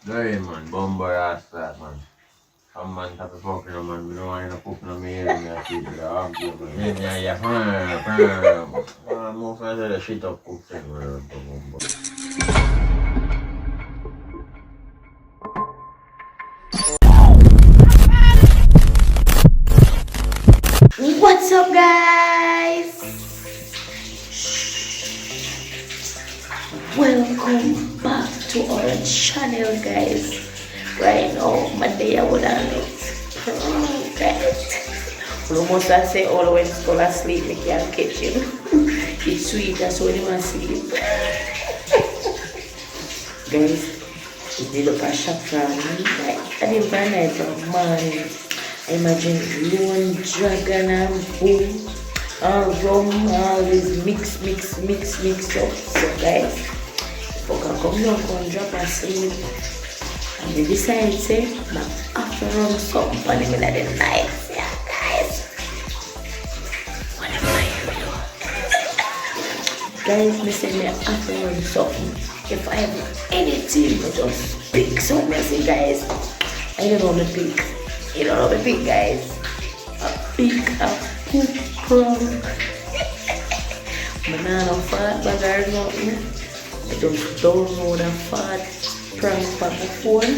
Very man, bomber ass that man. Some man type of fucking man, we don't want to cook no meal in there, people that argue, man. Then you most of the shit up cook thing, man. What's up, guys? Welcome back to our channel, guys. Right now, my day I would have it. Guys. Almost I say all when school asleep, I can't catch him. It's sweet, that's when he sleep. Guys, if you look at shop from me, like, I didn't buy night from morning. Imagine one dragon and boom, all rum, all this mix up. So guys, if I can come down, come drop asleep, and we decide say, but after run something funny in the night, yeah guys. Whatever you do. Guys, me say me after run something. If I have anything, I just pick something. I say guys, I don't know me pick. You don't know the big guys. A big poop from banana fat bag or nothing. I just don't know the fat prank for my phone.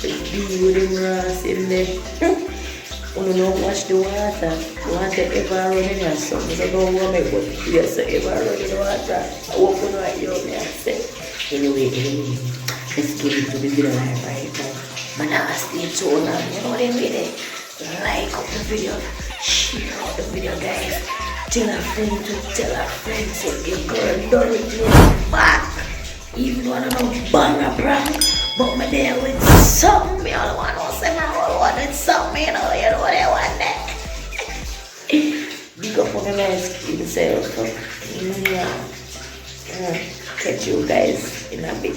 The bee with them grass in there. You don't watch the water. The water ever running or something. I don't know what but yes, ever running the water. I walk on right here and I say, anyway, let's get into the video right now. Man, I stay so long, you know what I mean? Like up the video, share out the video, guys. Tell a friend to tell a friend, say your girl done with me back. Even wanna know bang a prank, but me there with something. Me all want to say my whole one with something, you know what I want that. Big up on the nice skin self. Yeah. Catch you guys in a bit.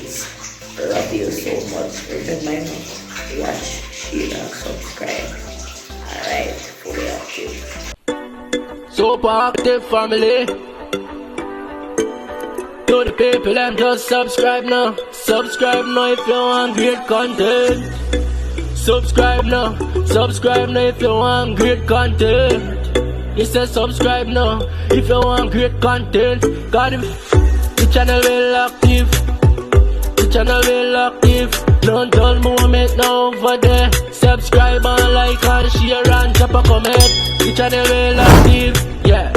Love you so much. Remember, watch, share, and subscribe. Alright, fully active. Super active family. To the people, them just subscribe now. Subscribe now if you want great content. Subscribe now. Subscribe now if you want great content. You say subscribe now if you want great content. Got the channel well active. Channel will active. Don't dull moment now over there. Subscribe and like and share and drop a comment. The channel will active. Yeah.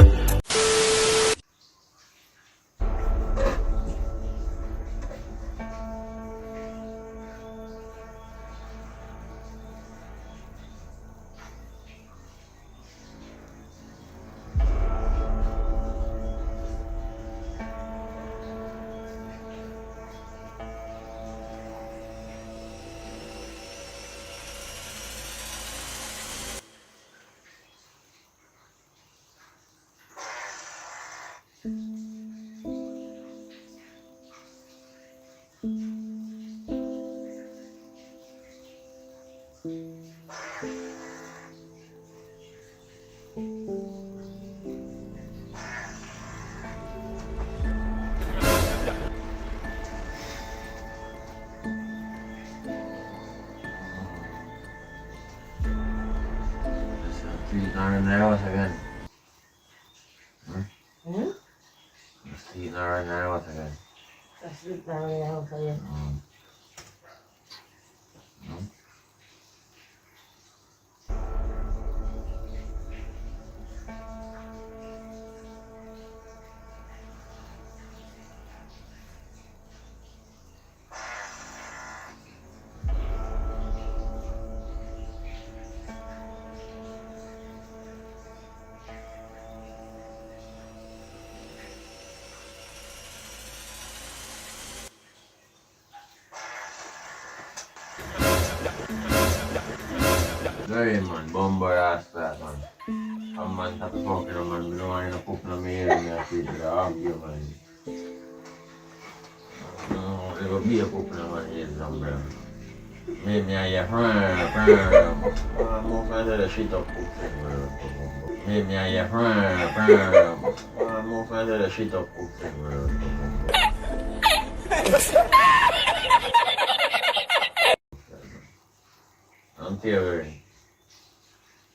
He's not in the house again. He's not in the house again. I sleep now in the house again. Very man, bomber ass that man. Some man type of fucking man, we don't want to cook no meal in there, people that argue, man. No, there will be a cook no man here somewhere. Maybe I have most of the shit up cook thing, man. Maybe I have most of the shit up cook thing, man. tearing.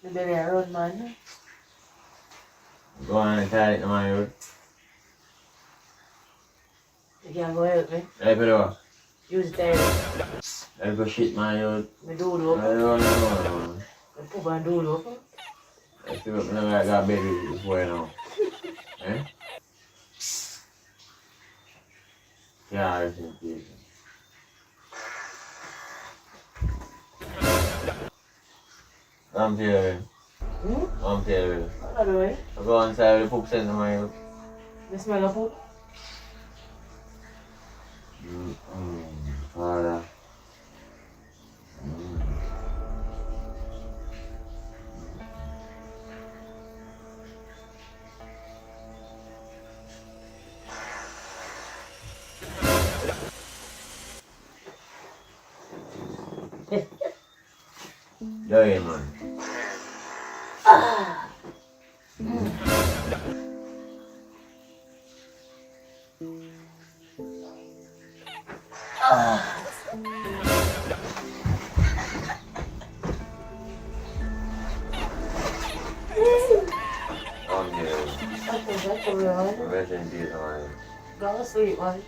The belly around, man. Go on and tie it to my hood. You can't go help me. Help it up. Use the tire. Help go shit my hood. Me do it up. I don't know. Me poop and do it up. I feel like I got baby before now. Eh? Yeah, I think it. I'm tearing. I'm tearing. What are you doing? I go inside with the poop sent to my hood. You smell of poop? Father. Yeah, man. I'm here. That's a real one. Rest in peace, man. Go to sleep, man.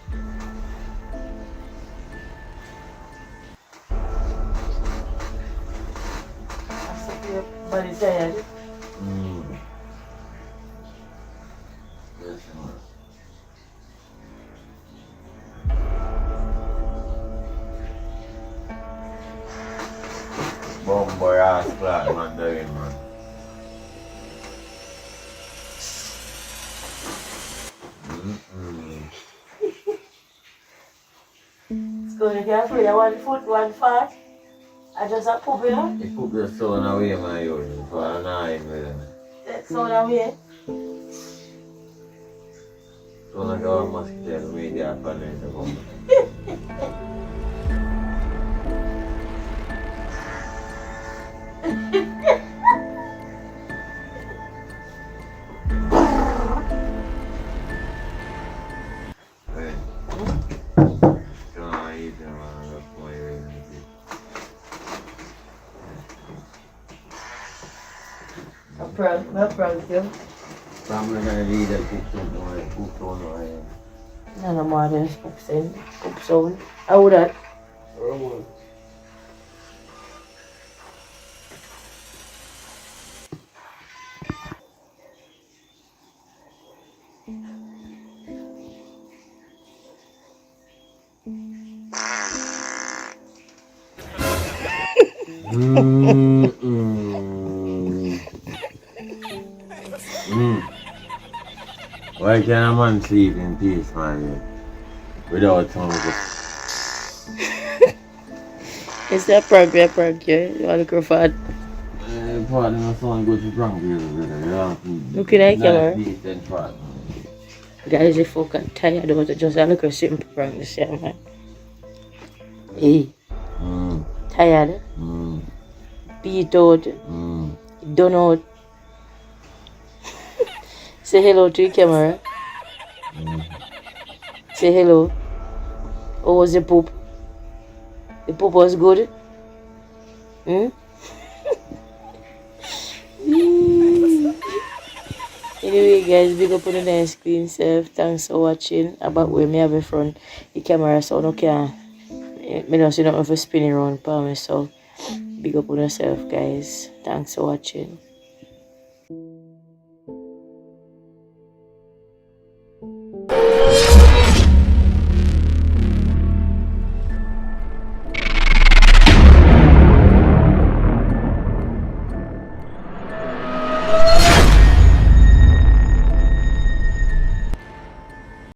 That's a your body tired. Yes, man. Bomboy ass flat, man, doing, man. So you can't feel one foot, one fart. I just a poop, you know? He put the stone away, my yard, for an eye with him. Take sound away. So I go a mosquito away there for them to come. Hey. Don't eat them, man. That's my reason. I'm proud of you. I'm not gonna read that book on my None of my other poop sound. How would that? Why can a man sleep in peace, man? Without tongue. It's that prank, yeah? You want to go for it? Part of my son go to prank you, brother. Looking at camera. Decent part. Guys, if you fucking tired about it, just look at simple prank this year, man. Hey. Tired? Beat out? Done out? Say hello to your camera. Say hello. How was the poop? The poop was good? Anyway guys, big up on the nice clean self. Thanks for watching. About where me have in front the camera, so no can me don't see nothing for spinning around for me, so big up on yourself guys. Thanks for watching.